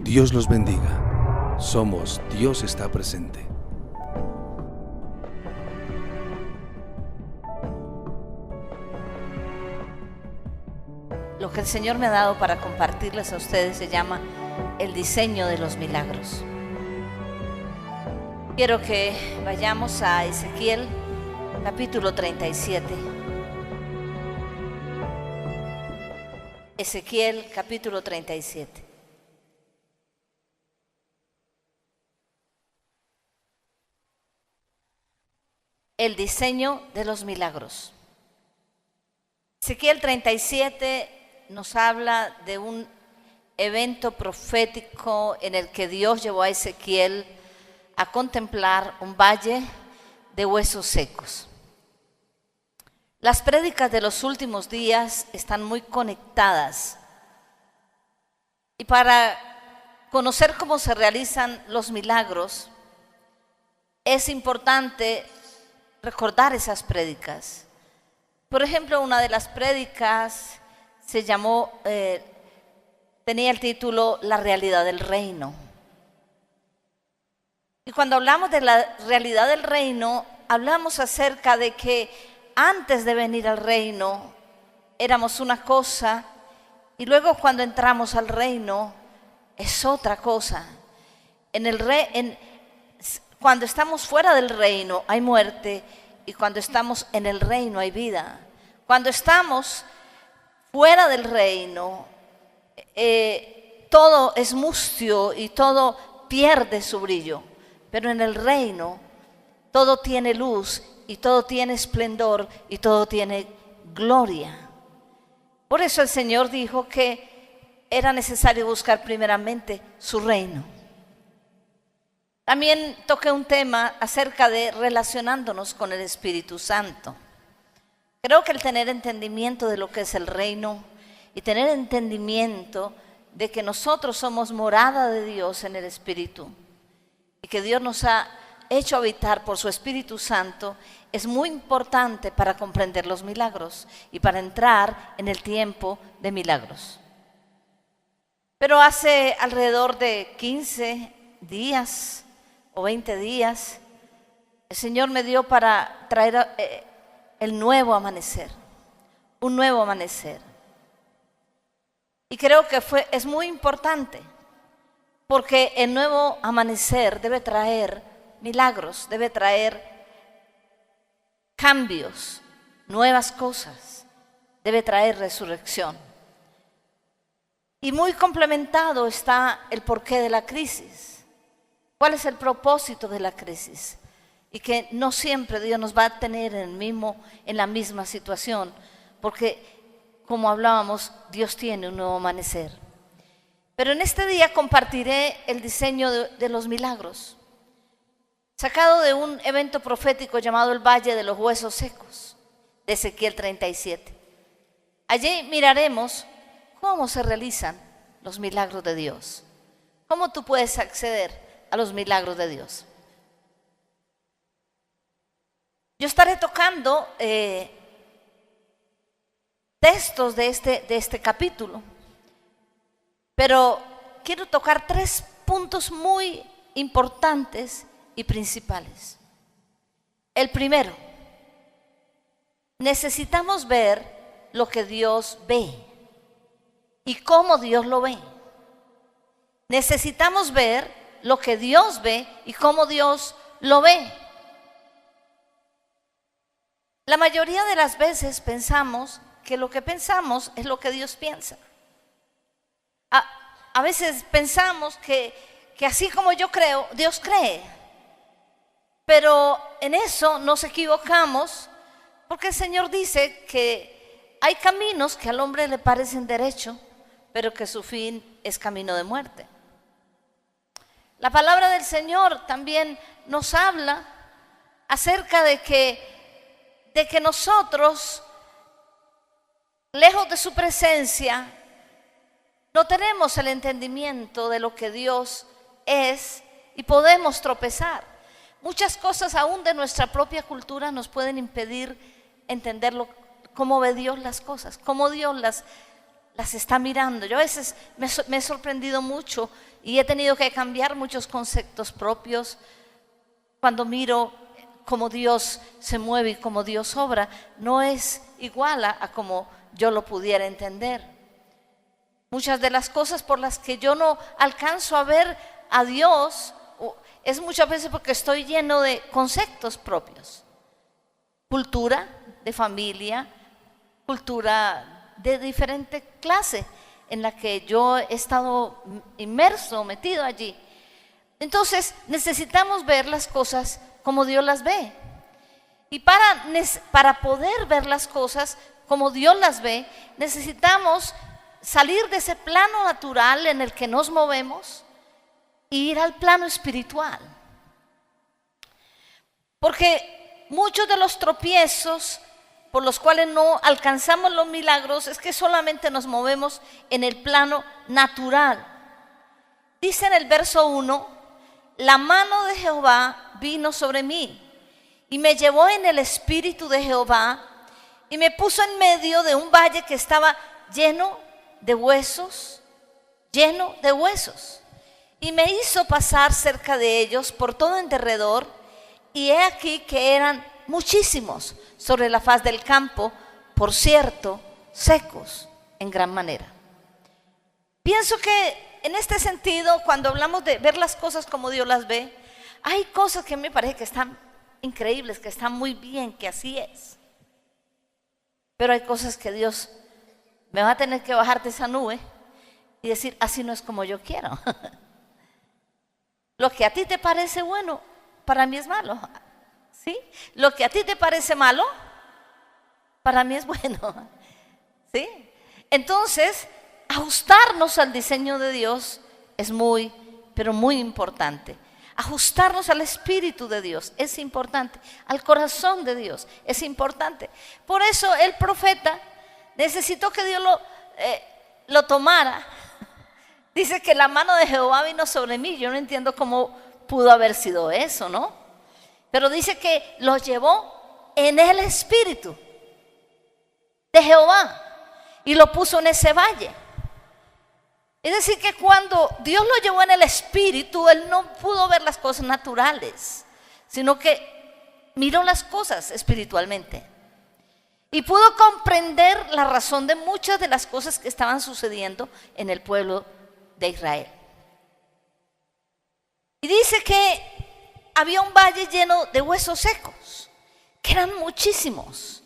Dios los bendiga. Somos Dios está presente. Lo que el Señor me ha dado para compartirles a ustedes se llama el diseño de los milagros. Quiero que vayamos a Ezequiel capítulo 37. Ezequiel capítulo 37. El diseño de los milagros. Ezequiel 37 nos habla de un evento profético en el que Dios llevó a Ezequiel a contemplar un valle de huesos secos. Las prédicas de los últimos días están muy conectadas, y para conocer cómo se realizan los milagros es importante recordar esas prédicas. Por ejemplo, una de las prédicas se llamó, tenía el título La realidad del reino. Y cuando hablamos de la realidad del reino, hablamos acerca de que antes de venir al reino éramos una cosa, y luego cuando entramos al reino es otra cosa. Cuando estamos fuera del reino hay muerte, y cuando estamos en el reino hay vida. Cuando estamos fuera del reino, todo es mustio y todo pierde su brillo. Pero en el reino todo tiene luz y todo tiene esplendor y todo tiene gloria. Por eso el Señor dijo que era necesario buscar primeramente su reino. También toqué un tema acerca de relacionándonos con el Espíritu Santo. Creo que el tener entendimiento de lo que es el reino y tener entendimiento de que nosotros somos morada de Dios en el Espíritu y que Dios nos ha hecho habitar por su Espíritu Santo es muy importante para comprender los milagros y para entrar en el tiempo de milagros. Pero hace alrededor de 15 días o 20 días, el Señor me dio para traer el nuevo amanecer, un nuevo amanecer. Y creo que es muy importante, porque el nuevo amanecer debe traer milagros, debe traer cambios, nuevas cosas, debe traer resurrección. Y muy complementado está el porqué de la crisis. ¿Cuál es el propósito de la crisis? Y que no siempre Dios nos va a tener en la misma situación, porque como hablábamos, Dios tiene un nuevo amanecer. Pero en este día compartiré el diseño de los milagros, sacado de un evento profético llamado el Valle de los Huesos Secos, de Ezequiel 37. Allí miraremos cómo se realizan los milagros de Dios, cómo tú puedes acceder a los milagros de Dios. Yo estaré tocando textos de este capítulo, pero quiero tocar 3 puntos muy importantes y principales. El primero, necesitamos ver lo que Dios ve y cómo Dios lo ve. Necesitamos ver lo que Dios ve y cómo Dios lo ve. La mayoría de las veces pensamos que lo que pensamos es lo que Dios piensa. A veces pensamos que así como yo creo, Dios cree. Pero en eso nos equivocamos, porque el Señor dice que hay caminos que al hombre le parecen derecho, pero que su fin es camino de muerte. La palabra del Señor también nos habla acerca de que nosotros, lejos de su presencia, no tenemos el entendimiento de lo que Dios es y podemos tropezar. Muchas cosas aún de nuestra propia cultura nos pueden impedir entender cómo ve Dios las cosas, cómo Dios las está mirando. Yo a veces me he sorprendido mucho y he tenido que cambiar muchos conceptos propios. Cuando miro cómo Dios se mueve y cómo Dios obra, no es igual a como yo lo pudiera entender. Muchas de las cosas por las que yo no alcanzo a ver a Dios es muchas veces porque estoy lleno de conceptos propios. Cultura de familia, cultura de diferente clase en la que yo he estado inmerso, metido allí. Entonces necesitamos ver las cosas como Dios las ve. Y para poder ver las cosas como Dios las ve, necesitamos salir de ese plano natural en el que nos movemos e ir al plano espiritual. Porque muchos de los tropiezos por los cuales no alcanzamos los milagros es que solamente nos movemos en el plano natural. Dice en el verso 1, la mano de Jehová vino sobre mí y me llevó en el espíritu de Jehová y me puso en medio de un valle que estaba lleno de huesos, y me hizo pasar cerca de ellos por todo en derredor, y he aquí que eran muchísimos sobre la faz del campo, por cierto, secos en gran manera. Pienso que en este sentido, cuando hablamos de ver las cosas como Dios las ve, hay cosas que a mí me parece que están increíbles, que están muy bien, que así es. Pero hay cosas que Dios me va a tener que bajar de esa nube y decir, así no es como yo quiero. Lo que a ti te parece bueno, para mí es malo. ¿Sí? Lo que a ti te parece malo, para mí es bueno. ¿Sí? Entonces, ajustarnos al diseño de Dios es muy, pero muy importante. Ajustarnos al Espíritu de Dios es importante, al corazón de Dios es importante. Por eso el profeta necesitó que Dios lo tomara. Dice que la mano de Jehová vino sobre mí. Yo no entiendo cómo pudo haber sido eso, ¿no? Pero dice que lo llevó en el Espíritu de Jehová y lo puso en ese valle. Es decir, que cuando Dios lo llevó en el Espíritu, Él no pudo ver las cosas naturales, sino que miró las cosas espiritualmente. Y pudo comprender la razón de muchas de las cosas que estaban sucediendo en el pueblo de Israel. Y dice que había un valle lleno de huesos secos, que eran muchísimos.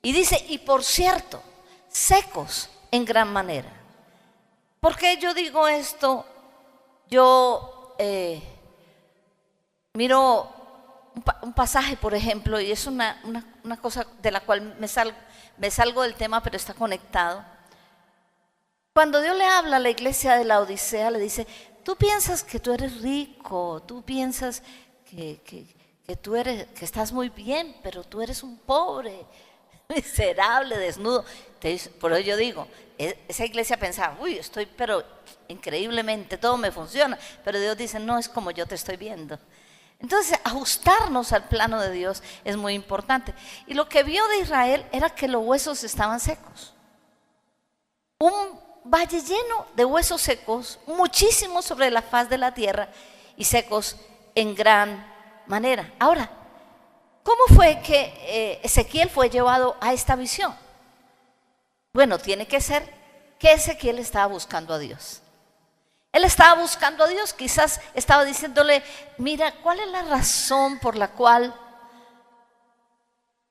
Y dice, y por cierto, secos en gran manera. ¿Por qué yo digo esto? Yo miro un pasaje, por ejemplo, y es una cosa de la cual me salgo del tema, pero está conectado. Cuando Dios le habla a la iglesia de la Odisea, le dice, tú piensas que tú eres rico, tú piensas que estás muy bien, pero tú eres un pobre, miserable, desnudo. Por eso yo digo, esa iglesia pensaba, uy, estoy pero increíblemente, todo me funciona, pero Dios dice, no es como yo te estoy viendo. Entonces, ajustarnos al plano de Dios es muy importante. Y lo que vio de Israel era que los huesos estaban secos. Un valle lleno de huesos secos, muchísimos sobre la faz de la tierra y secos en gran manera. Ahora, ¿cómo fue que Ezequiel fue llevado a esta visión? Bueno, tiene que ser que Ezequiel estaba buscando a Dios. Él estaba buscando a Dios, quizás estaba diciéndole, mira, ¿cuál es la razón por la cual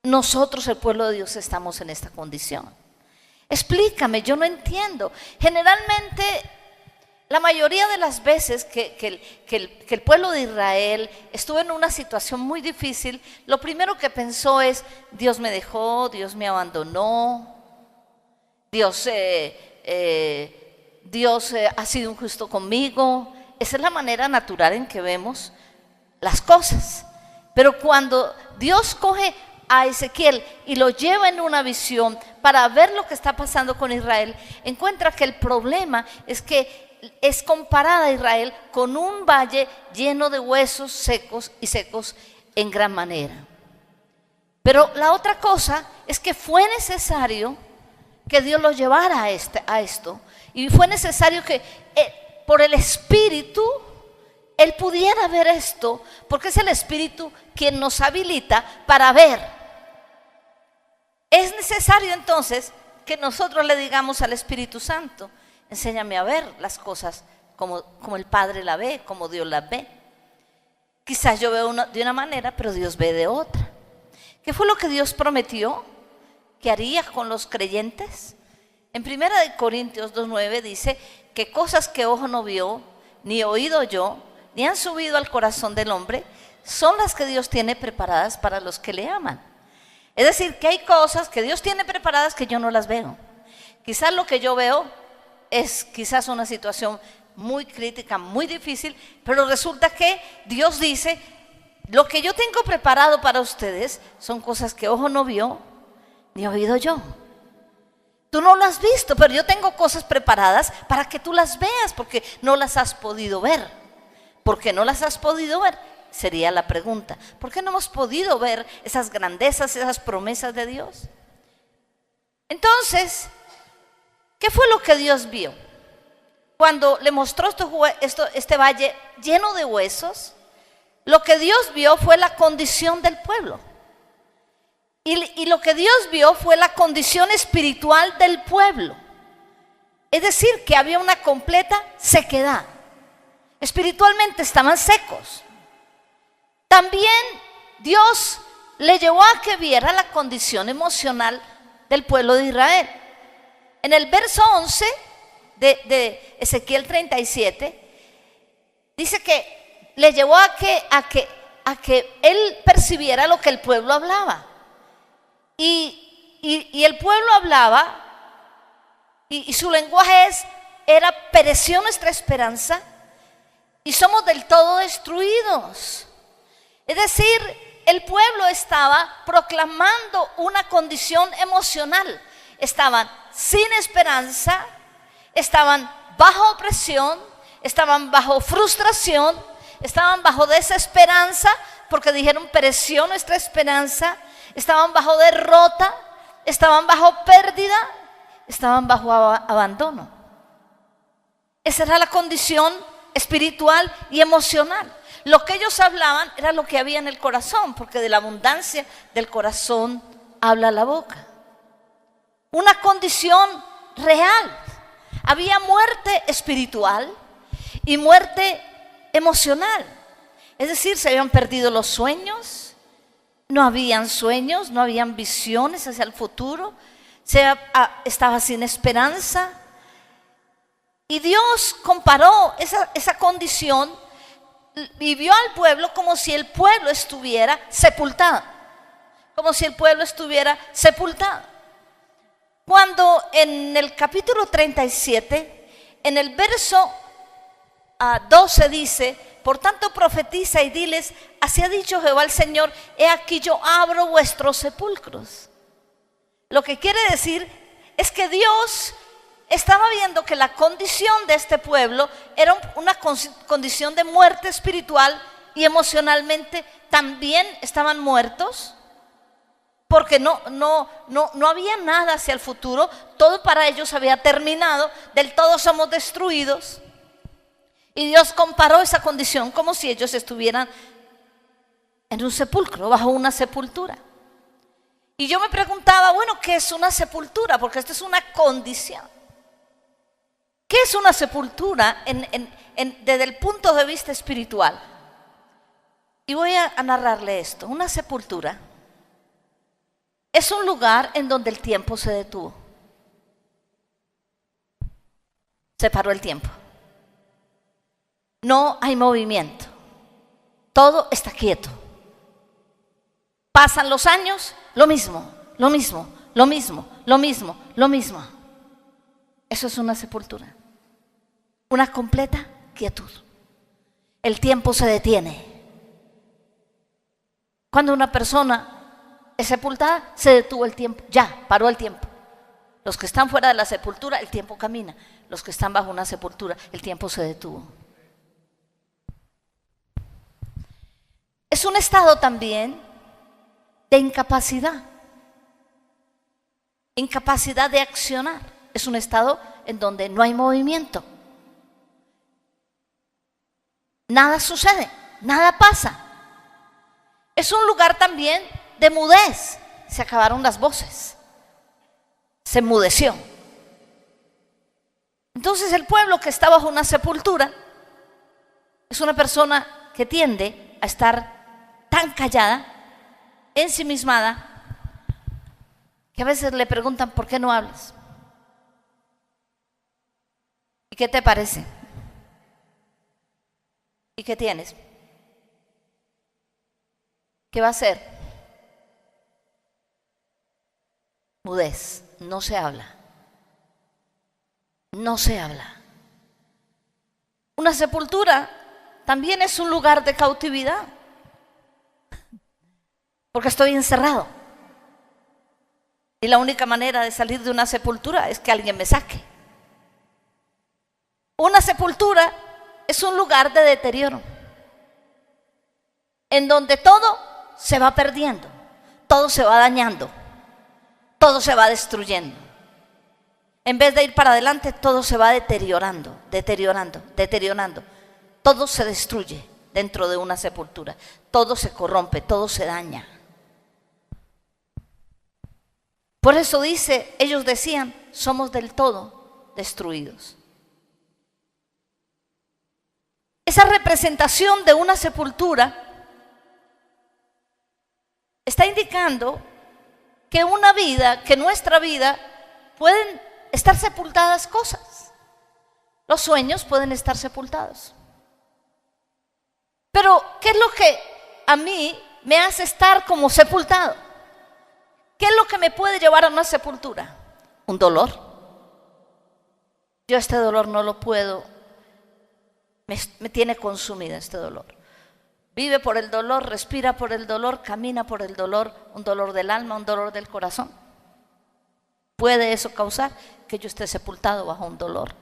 nosotros, el pueblo de Dios, estamos en esta condición? Explícame, yo no entiendo. Generalmente, la mayoría de las veces que el pueblo de Israel estuvo en una situación muy difícil, lo primero que pensó es, Dios me dejó, Dios me abandonó, Dios ha sido injusto conmigo. Esa es la manera natural en que vemos las cosas. Pero cuando Dios coge a Ezequiel y lo lleva en una visión para ver lo que está pasando con Israel, encuentra que el problema es que es comparada a Israel con un valle lleno de huesos secos y secos en gran manera. Pero la otra cosa es que fue necesario que Dios lo llevara a esto, y fue necesario que por el Espíritu Él pudiera ver esto, porque es el Espíritu quien nos habilita para ver. Es necesario entonces que nosotros le digamos al Espíritu Santo: enséñame a ver las cosas como el Padre la ve, como Dios las ve. Quizás yo veo de una manera, pero Dios ve de otra. ¿Qué fue lo que Dios prometió que haría con los creyentes? En 1 Corintios 2:9 dice que cosas que ojo no vio, ni oído yo, ni han subido al corazón del hombre, son las que Dios tiene preparadas para los que le aman. Es decir, que hay cosas que Dios tiene preparadas que yo no las veo. Quizás lo que yo veo es quizás una situación muy crítica, muy difícil, pero resulta que Dios dice: lo que yo tengo preparado para ustedes son cosas que ojo no vio, ni oído yo. Tú no lo has visto, pero yo tengo cosas preparadas para que tú las veas, porque no las has podido ver. ¿Por qué no las has podido ver? Sería la pregunta. ¿Por qué no hemos podido ver esas grandezas, esas promesas de Dios? Entonces, ¿qué fue lo que Dios vio? Cuando le mostró este valle lleno de huesos, lo que Dios vio fue la condición del pueblo. Y lo que Dios vio fue la condición espiritual del pueblo. Es decir, que había una completa sequedad. Espiritualmente estaban secos. También Dios le llevó a que viera la condición emocional del pueblo de Israel. En el verso 11 de Ezequiel 37, dice que le llevó a que él percibiera lo que el pueblo hablaba. Y el pueblo hablaba, y su lenguaje era: pereció nuestra esperanza y somos del todo destruidos. Es decir, el pueblo estaba proclamando una condición emocional. Estaban sin esperanza, estaban bajo opresión, estaban bajo frustración, estaban bajo desesperanza, porque dijeron: pereció nuestra esperanza. Estaban bajo derrota, estaban bajo pérdida, estaban bajo abandono. Esa era la condición espiritual y emocional. Lo que ellos hablaban era lo que había en el corazón, porque de la abundancia del corazón habla la boca. Una condición real. Había muerte espiritual y muerte emocional. Es decir, se habían perdido los sueños. No habían sueños, no habían visiones hacia el futuro, estaba sin esperanza. Y Dios comparó esa condición y vio al pueblo como si el pueblo estuviera sepultado. Como si el pueblo estuviera sepultado. Cuando en el capítulo 37, en el verso 12 dice: por tanto profetiza y diles: así ha dicho Jehová el Señor, he aquí yo abro vuestros sepulcros. Lo que quiere decir es que Dios estaba viendo que la condición de este pueblo era una condición de muerte espiritual, y emocionalmente también estaban muertos, porque no había nada hacia el futuro. Todo para ellos había terminado, del todo somos destruidos. Y Dios comparó esa condición como si ellos estuvieran en un sepulcro, bajo una sepultura. Y yo me preguntaba: bueno, ¿qué es una sepultura? Porque esto es una condición. ¿Qué es una sepultura desde el punto de vista espiritual? Y voy a narrarle esto. Una sepultura es un lugar en donde el tiempo se detuvo. Se paró el tiempo. No hay movimiento. Todo está quieto. Pasan los años, lo mismo. Eso es una sepultura. Una completa quietud. El tiempo se detiene. Cuando una persona es sepultada, se detuvo el tiempo. Ya, paró el tiempo. Los que están fuera de la sepultura, el tiempo camina. Los que están bajo una sepultura, el tiempo se detuvo. Es un estado también de incapacidad. Incapacidad de accionar. Es un estado en donde no hay movimiento. nada sucede, nada pasa. Es un lugar también de mudez. Se acabaron las voces, se enmudeció. Entonces el pueblo que está bajo una sepultura es una persona que tiende a estar tan callada, ensimismada, que a veces le preguntan: ¿por qué no hablas? ¿Y qué te parece? ¿Y qué tienes? ¿Qué va a hacer? Mudez, no se habla. No se habla. Una sepultura también es un lugar de cautividad, porque estoy encerrado. Y la única manera de salir de una sepultura es que alguien me saque. Una sepultura es un lugar de deterioro, en donde todo se va perdiendo, todo se va dañando, todo se va destruyendo. En vez de ir para adelante, todo se va deteriorando, deteriorando, deteriorando. Todo se destruye dentro de una sepultura, todo se corrompe, todo se daña. Por eso dice, ellos decían: somos del todo destruidos. Esa representación de una sepultura está indicando que una vida, que nuestra vida, pueden estar sepultadas cosas. Los sueños pueden estar sepultados. Pero, ¿qué es lo que a mí me hace estar como sepultado? ¿Qué es lo que me puede llevar a una sepultura? Un dolor. Yo este dolor no lo puedo, me tiene consumida este dolor. Vive por el dolor, respira por el dolor, camina por el dolor, un dolor del alma, un dolor del corazón. ¿Puede eso causar que yo esté sepultado bajo un dolor?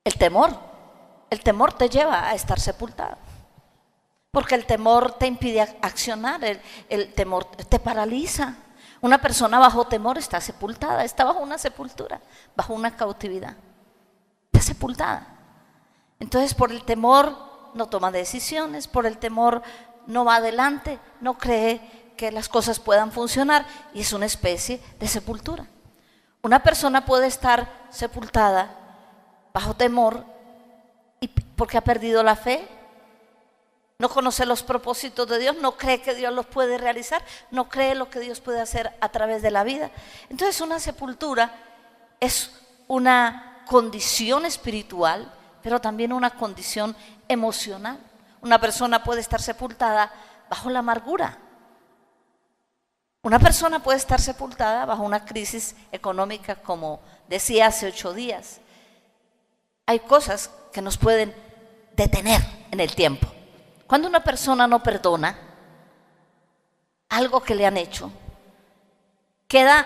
El temor te lleva a estar sepultado, porque el temor te impide accionar, el temor te paraliza. Una persona bajo temor está sepultada, está bajo una sepultura, bajo una cautividad, está sepultada. Entonces, por el temor no toma decisiones, por el temor no va adelante, no cree que las cosas puedan funcionar, y es una especie de sepultura. Una persona puede estar sepultada bajo temor porque ha perdido la fe, no conoce los propósitos de Dios, no cree que Dios los puede realizar, no cree lo que Dios puede hacer a través de la vida. Entonces, una sepultura es una condición espiritual, pero también una condición emocional. Una persona puede estar sepultada bajo la amargura. Una persona puede estar sepultada bajo una crisis económica, como decía hace 8 días. Hay cosas que nos pueden detener en el tiempo. Cuando una persona no perdona algo que le han hecho, queda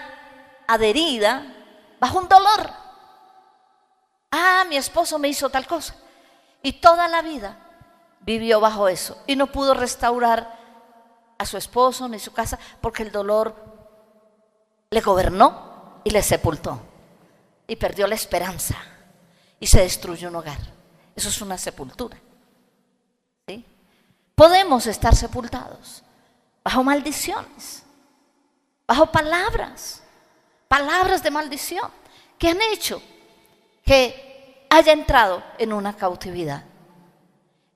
adherida bajo un dolor. Mi esposo me hizo tal cosa. Y toda la vida vivió bajo eso y no pudo restaurar a su esposo ni su casa, porque el dolor le gobernó y le sepultó, y perdió la esperanza y se destruyó un hogar. Eso es una sepultura, ¿sí? Podemos estar sepultados bajo maldiciones, bajo palabras de maldición que han hecho que haya entrado en una cautividad.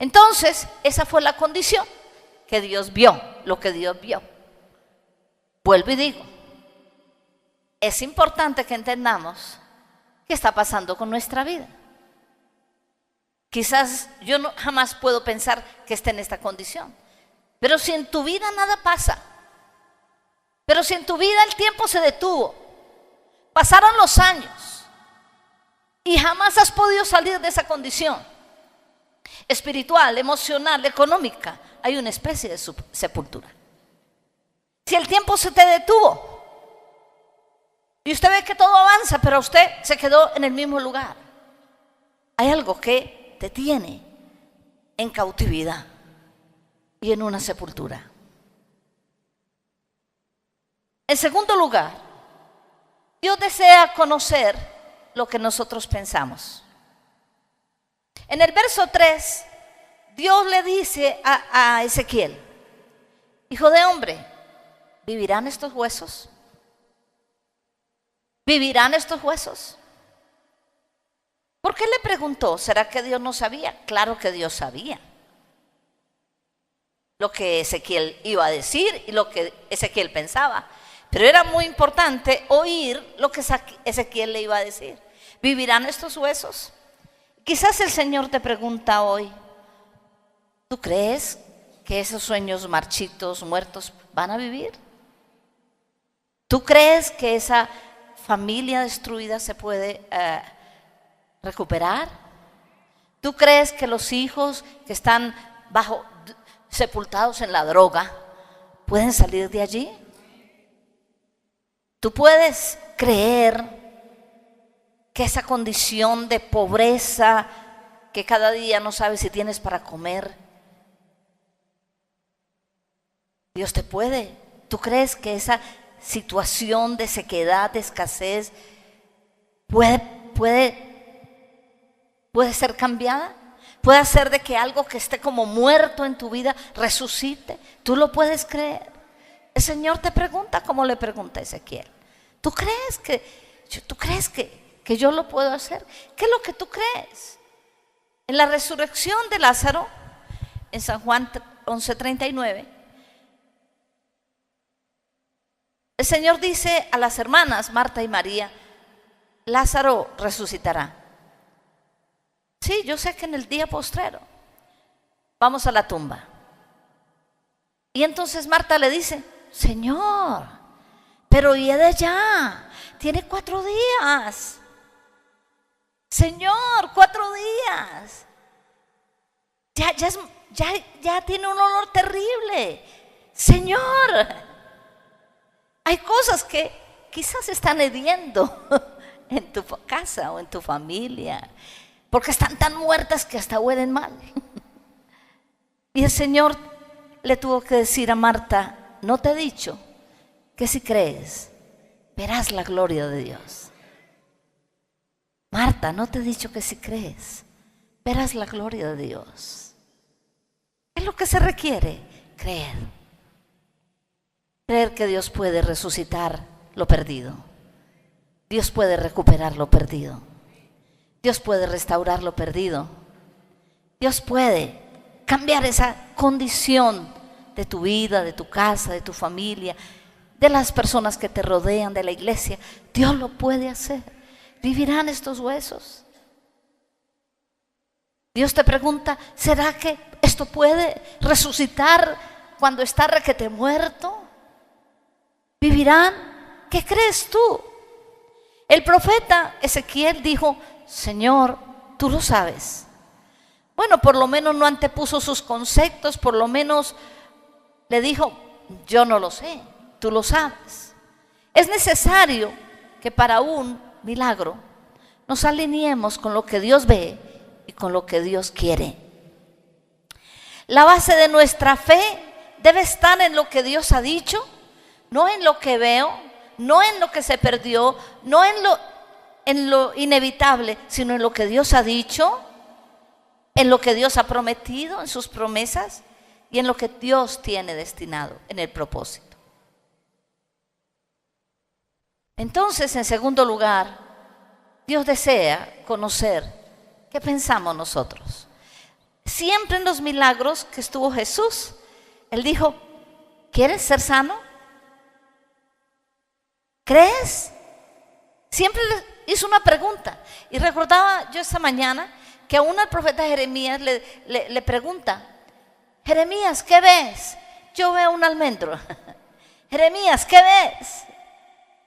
Entonces, esa fue la condición que Dios vio, lo que Dios vio. Vuelvo y digo, es importante que entendamos qué está pasando con nuestra vida. Quizás yo jamás puedo pensar que esté en esta condición, pero si en tu vida nada pasa, pero si en tu vida el tiempo se detuvo, pasaron los años y jamás has podido salir de esa condición espiritual, emocional, económica, hay una especie de sepultura. Si el tiempo se te detuvo y usted ve que todo avanza, pero usted se quedó en el mismo lugar, hay algo que te tiene en cautividad y en una sepultura. En segundo lugar, Dios desea conocer lo que nosotros pensamos. En el verso 3, Dios le dice a Ezequiel: hijo de hombre, ¿vivirán estos huesos? ¿Vivirán estos huesos? ¿Por qué le preguntó? ¿Será que Dios no sabía? Claro que Dios sabía lo que Ezequiel iba a decir y lo que Ezequiel pensaba. Pero era muy importante oír lo que Ezequiel le iba a decir. ¿Vivirán estos huesos? Quizás el Señor te pregunta hoy: ¿tú crees que esos sueños marchitos, muertos, van a vivir? ¿Tú crees que esa familia destruida se puede recuperar? ¿Tú crees que los hijos que están sepultados en la droga pueden salir de allí? ¿Tú puedes creer que esa condición de pobreza, que cada día no sabes si tienes para comer, Dios te puede? ¿Tú crees que esa situación de sequedad, de escasez, puede ser cambiada? ¿Puede hacer de que algo que esté como muerto en tu vida resucite? ¿Tú lo puedes creer? El Señor te pregunta como le pregunta a Ezequiel: ¿tú crees que yo lo puedo hacer? ¿Qué es lo que tú crees? En la resurrección de Lázaro, en San Juan 11:39, el Señor dice a las hermanas Marta y María: Lázaro resucitará. Sí, yo sé que en el día postrero vamos a la tumba. Y entonces Marta le dice: Señor, pero ¿y de ya? Tiene 4 días. Señor, 4 días. Ya tiene un olor terrible. Señor, hay cosas que quizás están hediendo en tu casa o en tu familia, porque están tan muertas que hasta huelen mal. Y el Señor le tuvo que decir a Marta: ¿no te he dicho que si crees verás la gloria de Dios? Marta, ¿no te he dicho que si crees verás la gloria de Dios? Es lo que se requiere: creer. Creer que Dios puede resucitar lo perdido. Dios puede recuperar lo perdido. Dios puede restaurar lo perdido. Dios puede cambiar esa condición de tu vida, de tu casa, de tu familia, de las personas que te rodean, de la iglesia. Dios lo puede hacer. ¿Vivirán estos huesos? Dios te pregunta: ¿será que esto puede resucitar cuando está requete muerto? ¿Vivirán? ¿Qué crees tú? El profeta Ezequiel dijo: Señor, tú lo sabes. Bueno, por lo menos no antepuso sus conceptos, por lo menos le dijo: yo no lo sé, tú lo sabes. Es necesario que para un milagro nos alineemos con lo que Dios ve y con lo que Dios quiere. La base de nuestra fe debe estar en lo que Dios ha dicho, no en lo que veo, no en lo que se perdió, no en lo inevitable, sino en lo que Dios ha dicho, en lo que Dios ha prometido, en sus promesas y en lo que Dios tiene destinado, en el propósito. Entonces, en segundo lugar, Dios desea conocer qué pensamos nosotros. Siempre en los milagros que estuvo Jesús, Él dijo: ¿quieres ser sano? ¿Crees? Siempre le hizo una pregunta. Y recordaba yo esta mañana que aún al profeta Jeremías le pregunta: Jeremías, ¿qué ves? Yo veo un almendro. Jeremías, ¿qué ves?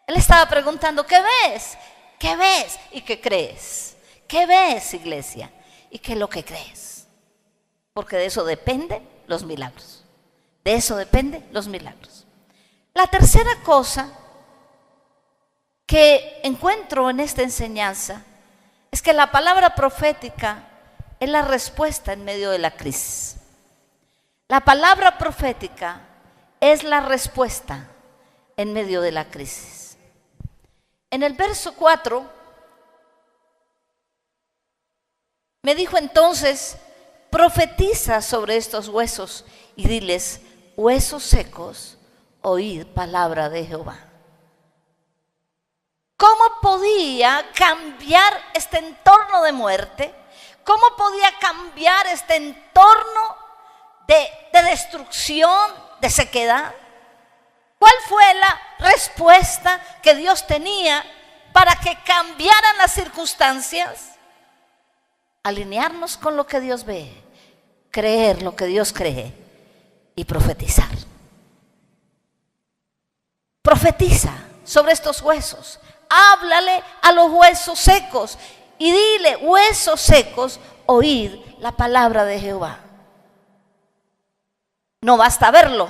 Él estaba preguntando: ¿qué ves? ¿Qué ves? ¿Y qué crees? ¿Qué ves, iglesia? ¿Y qué es lo que crees? Porque de eso dependen los milagros. De eso dependen los milagros. La tercera cosa que encuentro en esta enseñanza es que la palabra profética es la respuesta en medio de la crisis. La palabra profética es la respuesta en medio de la crisis. En el verso 4 Me dijo entonces: profetiza sobre estos huesos y diles: huesos secos, oíd palabra de Jehová. ¿Cómo podía cambiar este entorno de muerte? ¿Cómo podía cambiar este entorno de destrucción, de sequedad? ¿Cuál fue la respuesta que Dios tenía para que cambiaran las circunstancias? Alinearnos con lo que Dios ve, creer lo que Dios cree y profetizar. Profetiza sobre estos huesos. Háblale a los huesos secos y dile: huesos secos, oíd la palabra de Jehová. No basta verlo,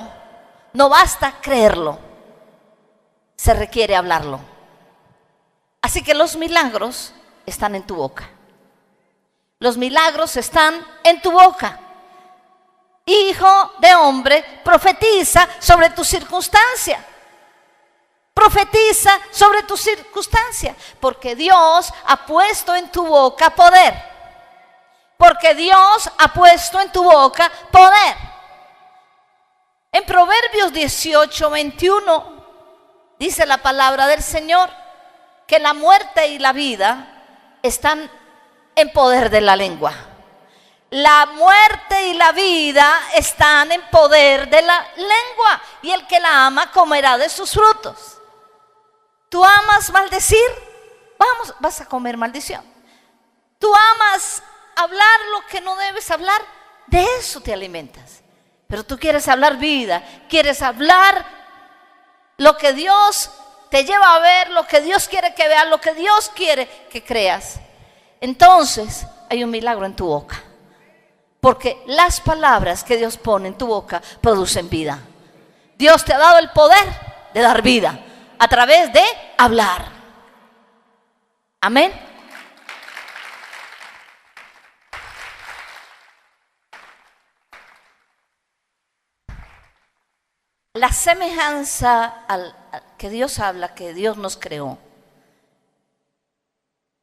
no basta creerlo, se requiere hablarlo. Así que los milagros están en tu boca. Los milagros están en tu boca. Hijo de hombre, profetiza sobre tu circunstancia. Profetiza sobre tu circunstancia, porque Dios ha puesto en tu boca poder. Porque Dios ha puesto en tu boca poder. En Proverbios 18:21 dice la palabra del Señor que la muerte y la vida están en poder de la lengua. La muerte y la vida están en poder de la lengua, y el que la ama comerá de sus frutos. ¿Tú amas maldecir? Vas a comer maldición. ¿Tú amas hablar lo que no debes hablar? De eso te alimentas. Pero tú quieres hablar vida, quieres hablar lo que Dios te lleva a ver, lo que Dios quiere que veas, lo que Dios quiere que creas. Entonces hay un milagro en tu boca, porque las palabras que Dios pone en tu boca producen vida. Dios te ha dado el poder de dar vida a través de hablar. Amén. La semejanza que Dios habla, que Dios nos creó,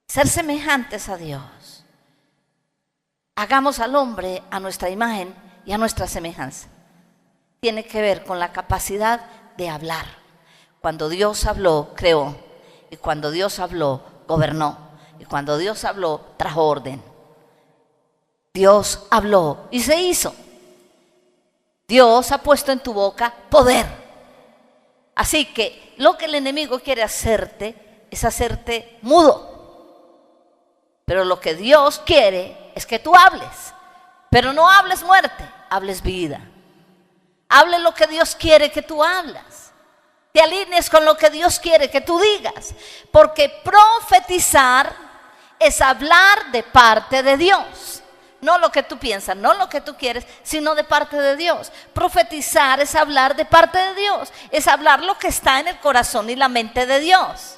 ser semejantes a Dios. Hagamos al hombre a nuestra imagen y a nuestra semejanza. Tiene que ver con la capacidad de hablar. Cuando Dios habló, creó. Y cuando Dios habló, gobernó. Y cuando Dios habló, trajo orden. Dios habló y se hizo. Dios ha puesto en tu boca poder. Así que lo que el enemigo quiere hacerte es hacerte mudo. Pero lo que Dios quiere es que tú hables. Pero no hables muerte, hables vida. Hable lo que Dios quiere que tú hablas. Te alinees con lo que Dios quiere que tú digas. Porque profetizar es hablar de parte de Dios. No lo que tú piensas, no lo que tú quieres, sino de parte de Dios. Profetizar es hablar de parte de Dios. Es hablar lo que está en el corazón y la mente de Dios.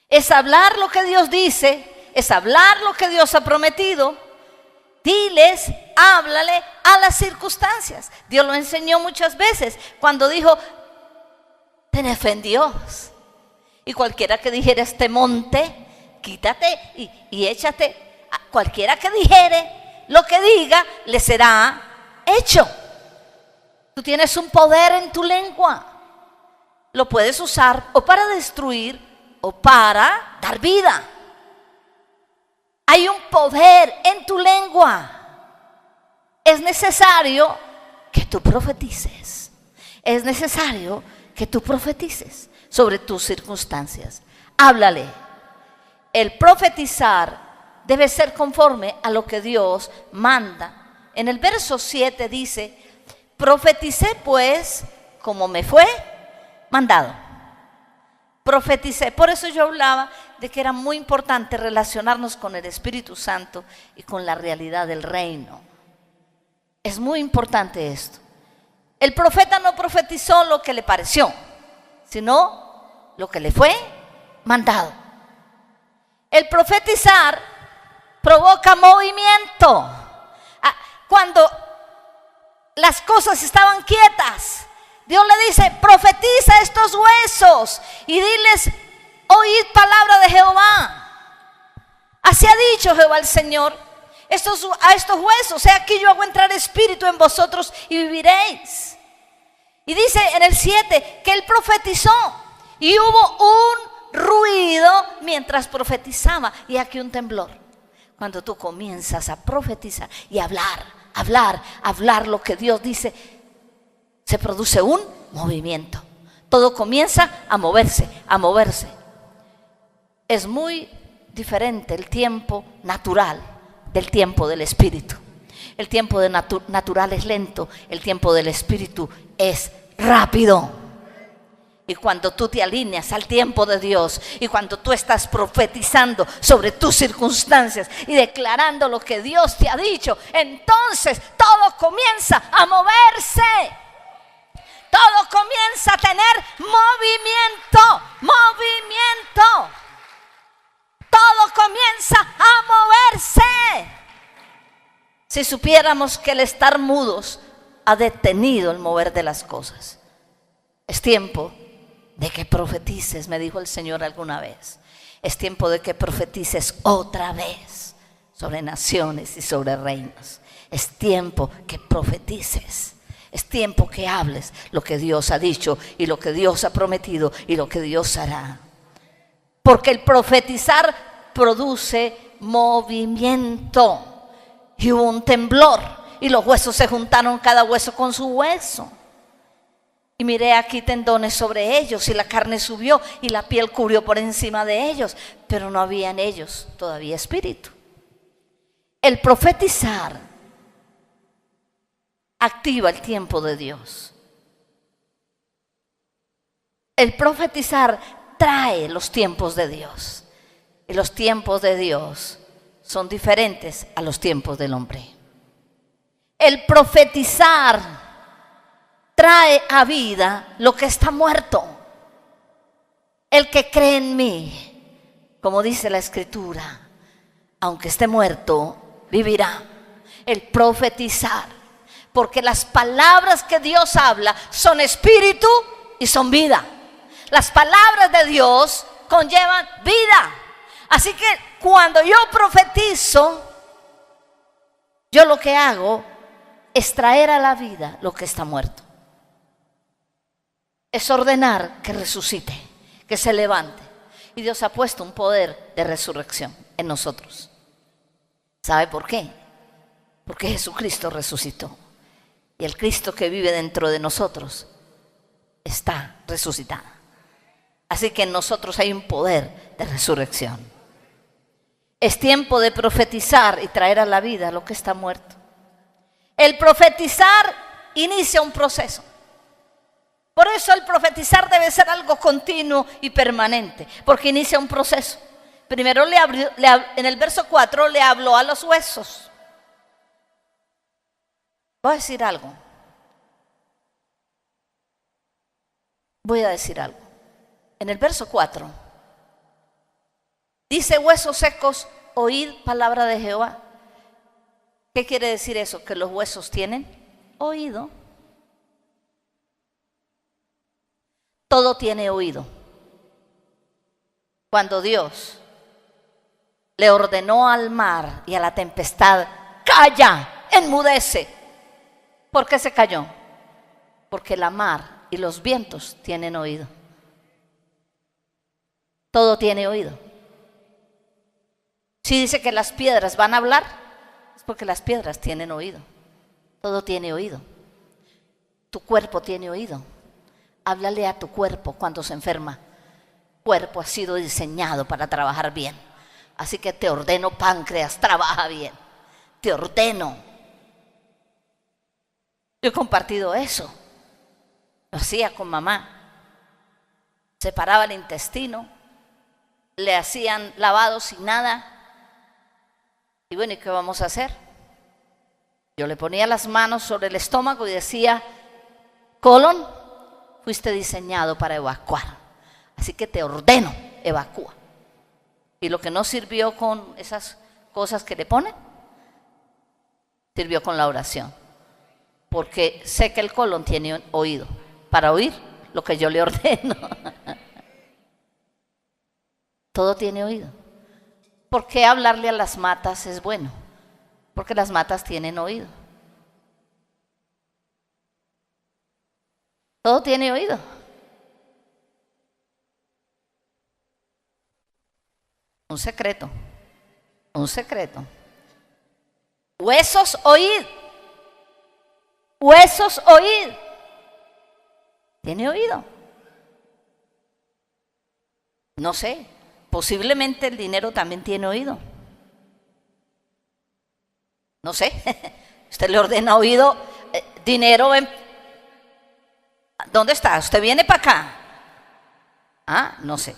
Es hablar lo que Dios dice. Es hablar lo que Dios ha prometido. Diles, háblale a las circunstancias. Dios lo enseñó muchas veces cuando dijo: tened fe en Dios. Y cualquiera que dijera este monte, quítate y échate. Cualquiera que dijere lo que diga, le será hecho. Tú tienes un poder en tu lengua. Lo puedes usar o para destruir o para dar vida. Hay un poder en tu lengua. Es necesario que tú profetices. Es necesario que tú profetices sobre tus circunstancias. Háblale. El profetizar debe ser conforme a lo que Dios manda. En el verso 7 dice: profeticé pues como me fue mandado. Profeticé. Por eso yo hablaba de que era muy importante relacionarnos con el Espíritu Santo y con la realidad del reino. Es muy importante esto. El profeta no profetizó lo que le pareció, sino lo que le fue mandado. El profetizar provoca movimiento. Cuando las cosas estaban quietas, Dios le dice: profetiza estos huesos y diles: oíd palabra de Jehová. Así ha dicho Jehová el Señor a estos huesos: he aquí yo hago entrar espíritu en vosotros y viviréis. Y dice en el 7 que él profetizó y hubo un ruido mientras profetizaba, y aquí un temblor. Cuando tú comienzas a profetizar y hablar lo que Dios dice, se produce un movimiento. Todo comienza a moverse. Es muy diferente el tiempo natural del tiempo del Espíritu. El tiempo natural es lento, el tiempo del Espíritu es rápido. Y cuando tú te alineas al tiempo de Dios, y cuando tú estás profetizando sobre tus circunstancias y declarando lo que Dios te ha dicho, entonces todo comienza a moverse. Todo comienza a tener movimiento. Todo comienza a moverse. Si supiéramos que el estar mudos ha detenido el mover de las cosas. Es tiempo de que profetices, me dijo el Señor alguna vez. Es tiempo de que profetices otra vez sobre naciones y sobre reinos. Es tiempo que profetices. Es tiempo que hables lo que Dios ha dicho y lo que Dios ha prometido y lo que Dios hará. Porque el profetizar produce movimiento. Y hubo un temblor y los huesos se juntaron, cada hueso con su hueso. Y miré aquí tendones sobre ellos, y la carne subió y la piel cubrió por encima de ellos, pero no había en ellos todavía espíritu. El profetizar activa el tiempo de Dios. El profetizar trae los tiempos de Dios. Y los tiempos de Dios son diferentes a los tiempos del hombre. El profetizar trae a vida lo que está muerto. El que cree en mí, como dice la Escritura, aunque esté muerto, vivirá. El profetizar, porque las palabras que Dios habla son espíritu y son vida. Las palabras de Dios conllevan vida. Así que cuando yo profetizo, yo lo que hago es traer a la vida lo que está muerto. Es ordenar que resucite, que se levante. Y Dios ha puesto un poder de resurrección en nosotros. ¿Sabe por qué? Porque Jesucristo resucitó. Y el Cristo que vive dentro de nosotros está resucitado. Así que en nosotros hay un poder de resurrección. Es tiempo de profetizar y traer a la vida lo que está muerto. El profetizar inicia un proceso. Por eso el profetizar debe ser algo continuo y permanente, porque inicia un proceso. Primero en el verso 4 le habló a los huesos. Voy a decir algo. En el verso 4 dice: huesos secos, oíd palabra de Jehová. ¿Qué quiere decir eso? Que los huesos tienen oído. Todo tiene oído. Cuando Dios le ordenó al mar y a la tempestad: calla, enmudece. ¿Por qué se cayó? Porque la mar y los vientos tienen oído. Todo tiene oído. Si dice que las piedras van a hablar, es porque las piedras tienen oído. Todo tiene oído. Tu cuerpo tiene oído. Háblale a tu cuerpo cuando se enferma. Tu cuerpo ha sido diseñado para trabajar bien. Así que te ordeno, páncreas, trabaja bien. Te ordeno. Yo he compartido eso. Lo hacía con mamá. Separaba el intestino, le hacían lavado sin nada. Y bueno, ¿y qué vamos a hacer? Yo le ponía las manos sobre el estómago y decía: colon, fuiste diseñado para evacuar. Así que te ordeno, evacúa. Y lo que no sirvió con esas cosas que le ponen, sirvió con la oración. Porque sé que el colon tiene oído para oír lo que yo le ordeno. Todo tiene oído. ¿Por qué hablarle a las matas es bueno? Porque las matas tienen oído. Todo tiene oído. Un secreto. Un secreto. Huesos, oíd. Huesos, oíd. Tiene oído. No sé, posiblemente el dinero también tiene oído. No sé, usted le ordena oído, dinero, ¿dónde está? Usted viene para acá. Ah, no sé.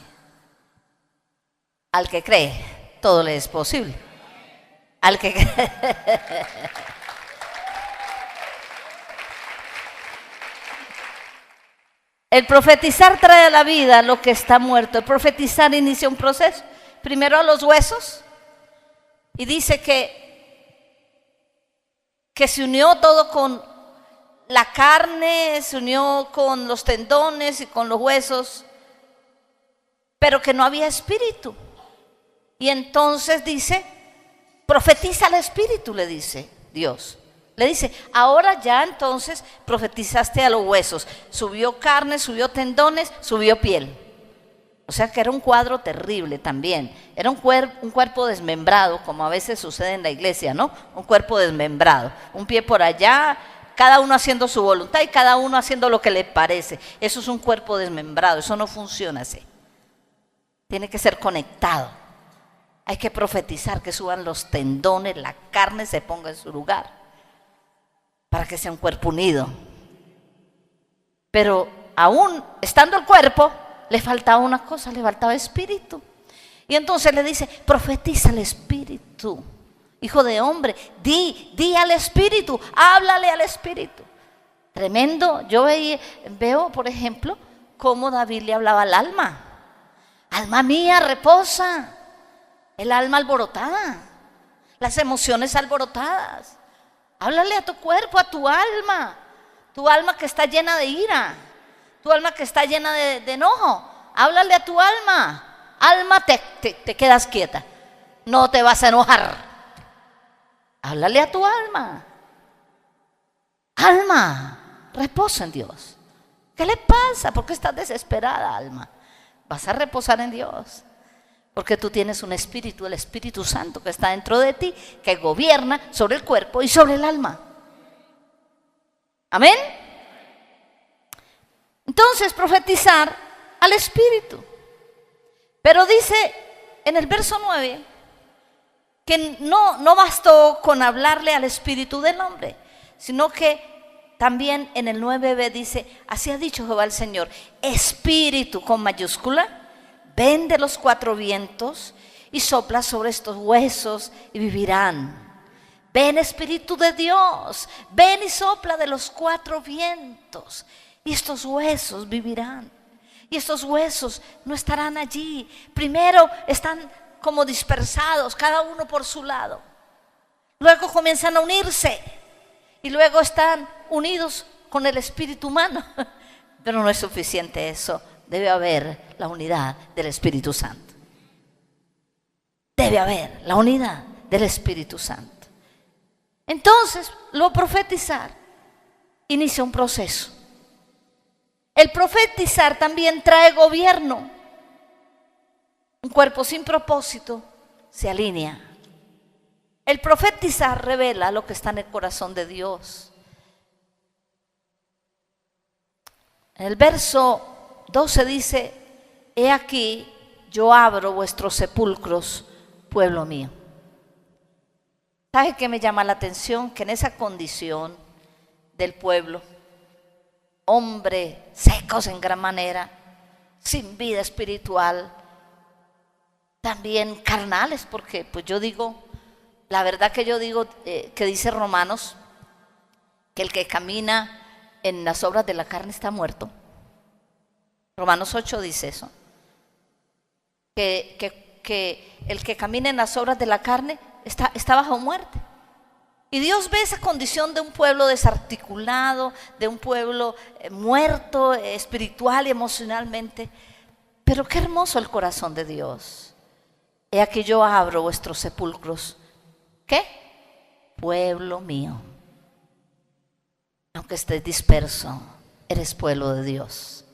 Al que cree, todo le es posible. Al que cree. El profetizar trae a la vida lo que está muerto. El profetizar inicia un proceso. Primero a los huesos. Y dice que se unió todo con la carne, se unió con los tendones y con los huesos, pero que no había espíritu. Y entonces dice, profetiza al espíritu, le dice Dios. Le dice, ahora ya entonces profetizaste a los huesos. Subió carne, subió tendones, subió piel. O sea que era un cuadro terrible también. Era un cuerpo desmembrado, como a veces sucede en la iglesia, ¿no? Un cuerpo desmembrado. Un pie por allá, cada uno haciendo su voluntad y cada uno haciendo lo que le parece. Eso es un cuerpo desmembrado, eso no funciona así. Tiene que ser conectado. Hay que profetizar que suban los tendones, la carne se ponga en su lugar, para que sea un cuerpo unido. Pero aún estando el cuerpo, le faltaba una cosa, le faltaba espíritu. Y entonces le dice, profetiza al espíritu. Hijo de hombre, di al espíritu, háblale al espíritu. Tremendo. Yo veo, por ejemplo, cómo David le hablaba al alma. Alma mía, reposa. El alma alborotada, las emociones alborotadas. Háblale a tu cuerpo, a tu alma que está llena de ira, tu alma que está llena de enojo. Háblale a tu alma. Alma, te quedas quieta, no te vas a enojar. Háblale a tu alma. Alma, reposa en Dios. ¿Qué le pasa? ¿Por qué estás desesperada, alma? Vas a reposar en Dios. Porque tú tienes un espíritu, el Espíritu Santo que está dentro de ti, que gobierna sobre el cuerpo y sobre el alma. Amén. Entonces, profetizar al espíritu. Pero dice en el verso 9 que no bastó con hablarle al espíritu del hombre, sino que también en el 9b dice, así ha dicho Jehová el Señor, espíritu con mayúscula, ven de los cuatro vientos y sopla sobre estos huesos y vivirán. Ven, Espíritu de Dios, ven y sopla de los cuatro vientos y estos huesos vivirán. Y estos huesos no estarán allí. Primero están como dispersados, cada uno por su lado. Luego comienzan a unirse y luego están unidos con el espíritu humano. Pero no es suficiente eso. Debe haber la unidad del Espíritu Santo. Debe haber la unidad del Espíritu Santo. Entonces, lo profetizar inicia un proceso. El profetizar también trae gobierno. Un cuerpo sin propósito se alinea. El profetizar revela lo que está en el corazón de Dios. En el verso 12 dice, he aquí, yo abro vuestros sepulcros, pueblo mío. ¿Sabe qué me llama la atención? Que en esa condición del pueblo, hombre secos en gran manera, sin vida espiritual, también carnales, porque pues yo digo, la verdad que yo digo, que dice Romanos, que el que camina en las obras de la carne está muerto. Romanos 8 dice eso, que el que camina en las obras de la carne está bajo muerte. Y Dios ve esa condición de un pueblo desarticulado, de un pueblo muerto espiritual y emocionalmente. Pero qué hermoso el corazón de Dios. He aquí yo abro vuestros sepulcros. ¿Qué? Pueblo mío. Aunque estés disperso, eres pueblo de Dios.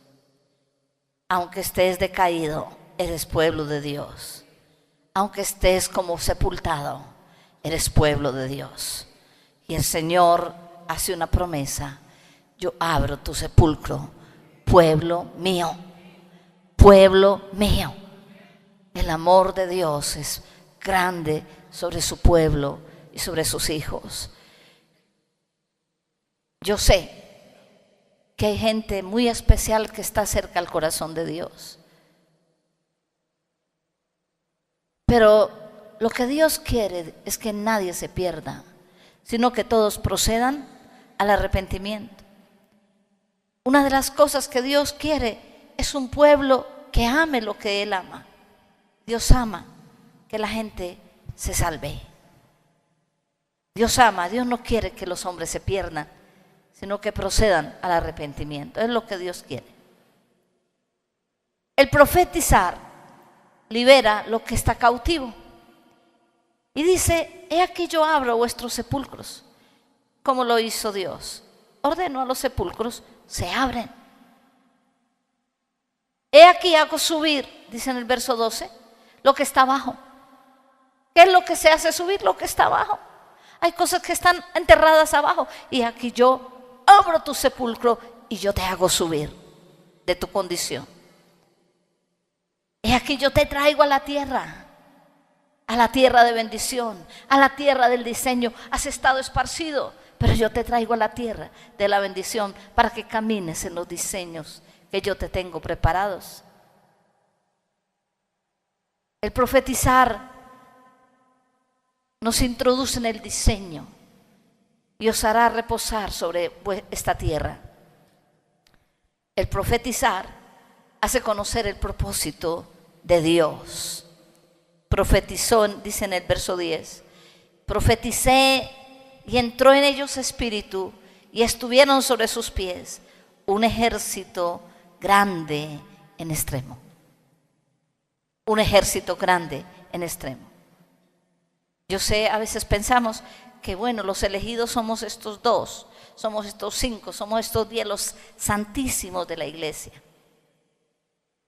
Aunque estés decaído, eres pueblo de Dios. Aunque estés como sepultado, eres pueblo de Dios. Y el Señor hace una promesa: yo abro tu sepulcro, pueblo mío, pueblo mío. El amor de Dios es grande sobre su pueblo y sobre sus hijos. Yo sé que hay gente muy especial que está cerca al corazón de Dios. Pero lo que Dios quiere es que nadie se pierda, sino que todos procedan al arrepentimiento. Una de las cosas que Dios quiere es un pueblo que ame lo que Él ama. Dios ama que la gente se salve. Dios ama, Dios no quiere que los hombres se pierdan, sino que procedan al arrepentimiento. Es lo que Dios quiere. El profetizar libera lo que está cautivo. Y dice: he aquí yo abro vuestros sepulcros. Como lo hizo Dios. Ordeno a los sepulcros, se abren. He aquí hago subir, dice en el verso 12, lo que está abajo. ¿Qué es lo que se hace subir? Lo que está abajo. Hay cosas que están enterradas abajo. Y aquí yo abro tu sepulcro y yo te hago subir de tu condición. He aquí yo te traigo a la tierra de bendición, a la tierra del diseño. Has estado esparcido, pero yo te traigo a la tierra de la bendición para que camines en los diseños que yo te tengo preparados. El profetizar nos introduce en el diseño y os hará reposar sobre esta tierra. El profetizar hace conocer el propósito de Dios. Profetizó, dice en el verso 10, profeticé y entró en ellos espíritu y estuvieron sobre sus pies un ejército grande en extremo. Un ejército grande en extremo. Yo sé, a veces pensamos que bueno, los elegidos somos estos 2, somos estos 5, somos estos 10, los santísimos de la iglesia.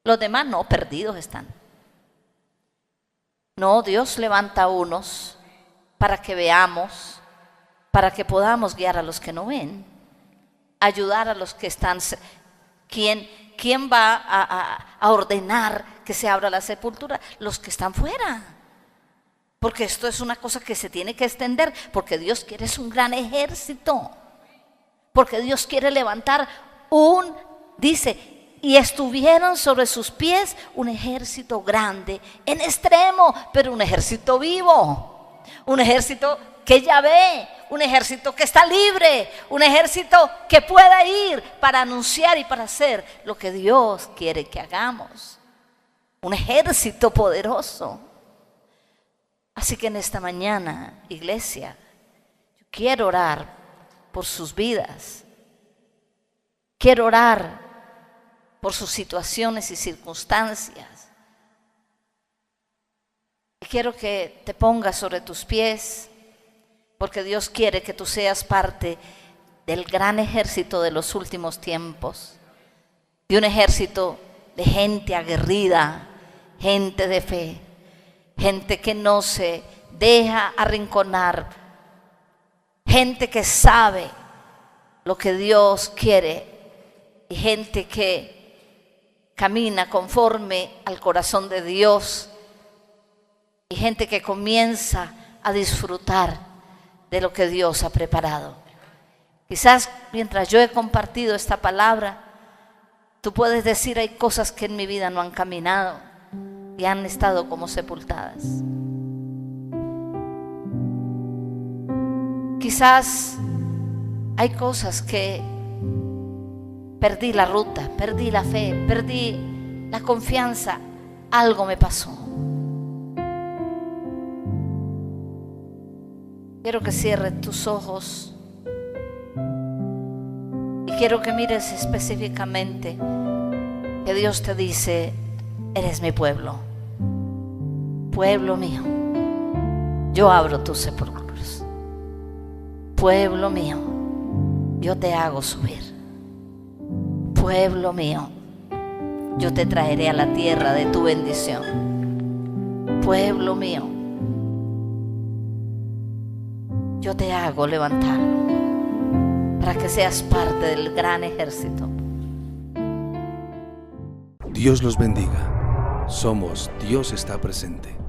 Los demás no, perdidos están. No, Dios levanta a unos para que veamos, para que podamos guiar a los que no ven, ayudar a los que están. ¿Quién va a ordenar que se abra la sepultura? Los que están fuera. Porque esto es una cosa que se tiene que extender, porque Dios quiere es un gran ejército. Porque Dios quiere levantar dice, y estuvieron sobre sus pies un ejército grande en extremo, pero un ejército vivo, un ejército que ya ve, un ejército que está libre, un ejército que pueda ir para anunciar y para hacer lo que Dios quiere que hagamos. Un ejército poderoso. Así que en esta mañana, iglesia, yo quiero orar por sus vidas. Quiero orar por sus situaciones y circunstancias. Y quiero que te pongas sobre tus pies, porque Dios quiere que tú seas parte del gran ejército de los últimos tiempos, de un ejército de gente aguerrida, gente de fe, gente que no se deja arrinconar, gente que sabe lo que Dios quiere y gente que camina conforme al corazón de Dios y gente que comienza a disfrutar de lo que Dios ha preparado. Quizás mientras yo he compartido esta palabra, tú puedes decir: hay cosas que en mi vida no han caminado y han estado como sepultadas. Quizás hay cosas que perdí la ruta, perdí la fe, perdí la confianza, algo me pasó. Quiero que cierres tus ojos y quiero que mires específicamente que Dios te dice: eres mi pueblo, pueblo mío, yo abro tus sepulcros. Pueblo mío, yo te hago subir. Pueblo mío, yo te traeré a la tierra de tu bendición. Pueblo mío, yo te hago levantar para que seas parte del gran ejército. Dios los bendiga. Somos Dios está presente.